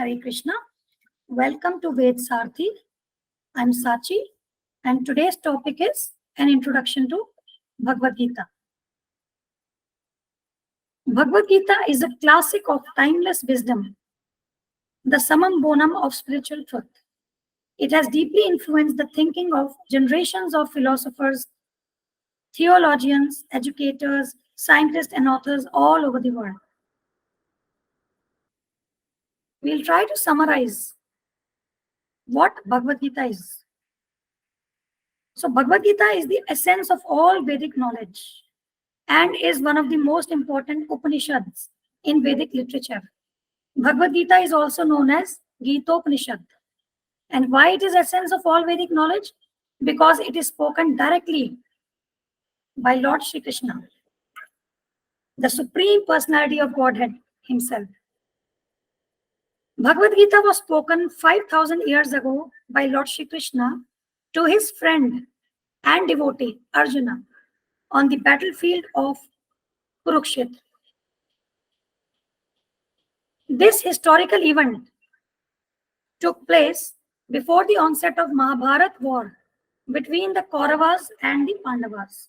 Hare Krishna. Welcome to Ved Sarthi. I'm Sachi, and today's topic is an introduction to Bhagavad Gita. Bhagavad Gita is a classic of timeless wisdom, the summum bonum of spiritual truth. It has deeply influenced the thinking of generations of philosophers, theologians, educators, scientists, and authors all over the world. We'll try to summarize what Bhagavad Gita is. So Bhagavad Gita is the essence of all Vedic knowledge and is one of the most important Upanishads in Vedic literature. Bhagavad Gita is also known as Gita-Upanishad. And why it is essence of all Vedic knowledge? Because it is spoken directly by Lord Shri Krishna, the Supreme Personality of Godhead himself. Bhagavad Gita was spoken 5,000 years ago by Lord Shri Krishna to his friend and devotee Arjuna on the battlefield of Kurukshetra. This historical event took place before the onset of Mahabharat war between the Kauravas and the Pandavas.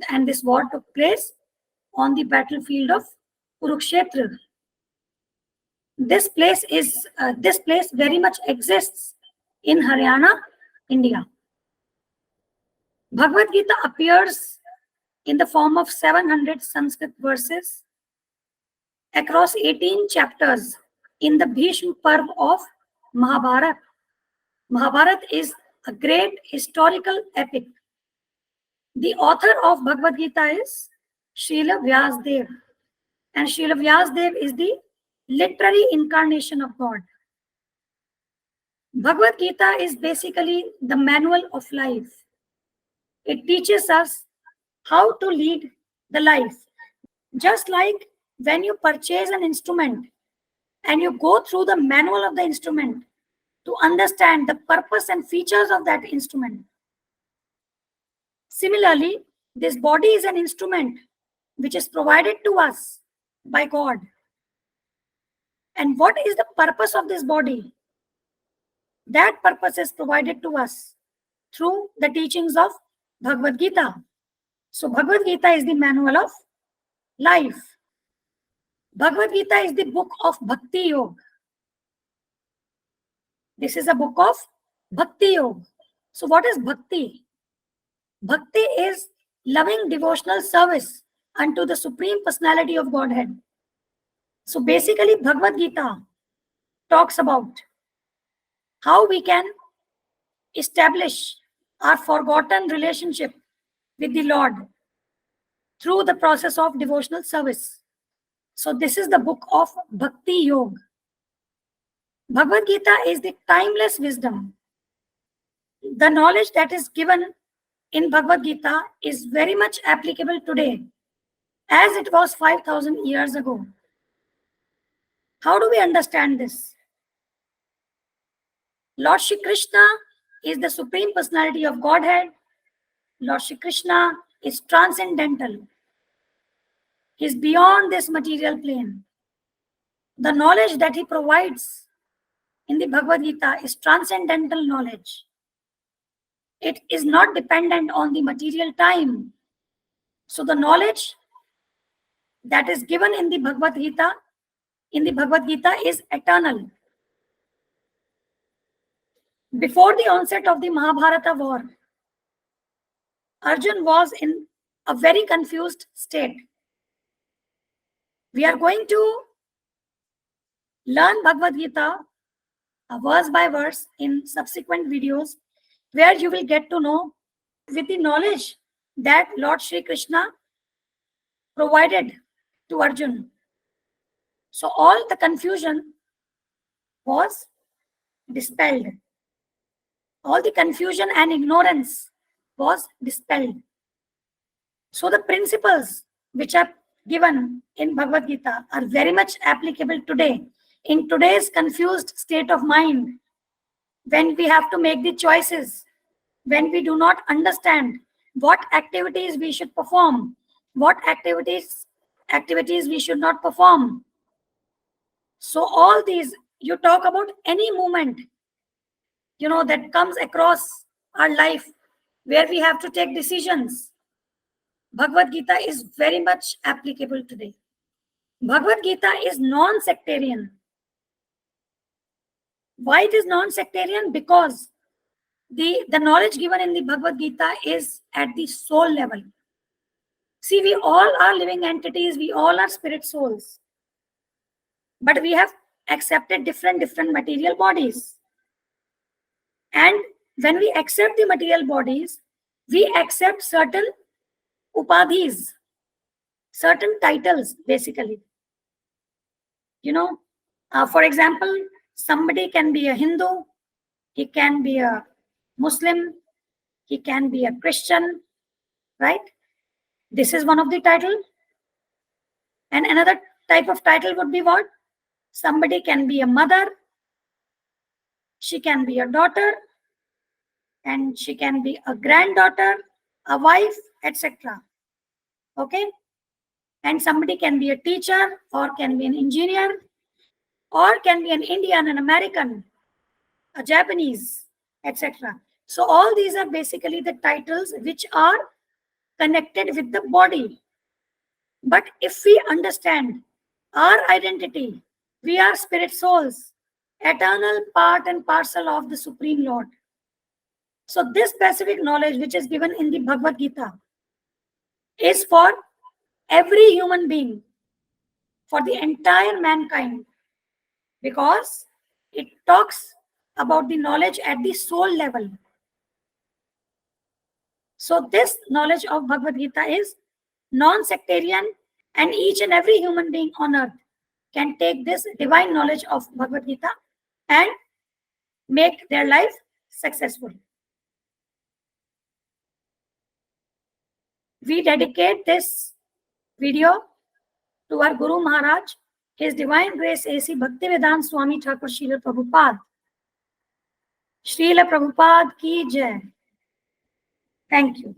And this war took place on the battlefield of Kurukshetra. This place very much exists in Haryana, India. Bhagavad Gita appears in the form of 700 Sanskrit verses across 18 chapters in the Bhishma Parv of Mahabharat. Mahabharat is a great historical epic. The author of Bhagavad Gita is Srila Vyasdev, and Srila Vyasdev is the literary incarnation of God. Bhagavad Gita is basically the manual of life. It teaches us how to lead the life. Just like when you purchase an instrument and you go through the manual of the instrument to understand the purpose and features of that instrument. Similarly, this body is an instrument which is provided to us by God. And what is the purpose of this body? That purpose is provided to us through the teachings of Bhagavad Gita. So Bhagavad Gita is the manual of life. Bhagavad Gita is the book of Bhakti Yoga. This is a book of Bhakti Yoga. So what is Bhakti? Bhakti is loving devotional service unto the Supreme Personality of Godhead. So basically Bhagavad Gita talks about how we can establish our forgotten relationship with the Lord through the process of devotional service. So this is the book of Bhakti Yoga. Bhagavad Gita is the timeless wisdom. The knowledge that is given in Bhagavad Gita is very much applicable today as it was 5,000 years ago. How do we understand this? Lord Shri Krishna is the Supreme Personality of Godhead. Lord Shri Krishna is transcendental. He is beyond this material plane. The knowledge that he provides in the Bhagavad Gita is transcendental knowledge. It is not dependent on the material time. So the knowledge that is given in the Bhagavad Gita is eternal. Before the onset of the Mahabharata war, Arjun was in a very confused state. We are going to learn Bhagavad Gita verse by verse in subsequent videos, where you will get to know with the knowledge that Lord Shri Krishna provided to Arjun. So all the confusion was dispelled. All the confusion and ignorance was dispelled. So the principles which are given in Bhagavad Gita are very much applicable today. In today's confused state of mind, when we have to make the choices, when we do not understand what activities we should perform, what activities we should not perform. So all these, you talk about any moment, that comes across our life where we have to take decisions. Bhagavad Gita is very much applicable today. Bhagavad Gita is non-sectarian. Why it is non-sectarian? Because the knowledge given in the Bhagavad Gita is at the soul level. See, we all are living entities, we all are spirit souls. But we have accepted different material bodies. And when we accept the material bodies, we accept certain upadhis, certain titles, basically. For example, somebody can be a Hindu, he can be a Muslim, he can be a Christian, right? This is one of the title. And another type of title would be what? Somebody can be a mother, she can be a daughter, and she can be a granddaughter, a wife, etc. Okay? And somebody can be a teacher, or can be an engineer, or can be an Indian, an American, a Japanese, etc. So all these are basically the titles which are connected with the body. But if we understand our identity, we are spirit souls, eternal part and parcel of the Supreme Lord. So this specific knowledge which is given in the Bhagavad Gita is for every human being, for the entire mankind, because it talks about the knowledge at the soul level. So this knowledge of Bhagavad Gita is non-sectarian, and each and every human being on earth can take this divine knowledge of Bhagavad Gita and make their life successful. We dedicate this video to our Guru Maharaj, His Divine Grace A.C. Bhaktivedanta Swami Thakur Srila Prabhupada. Srila Prabhupada ki jai. Thank you.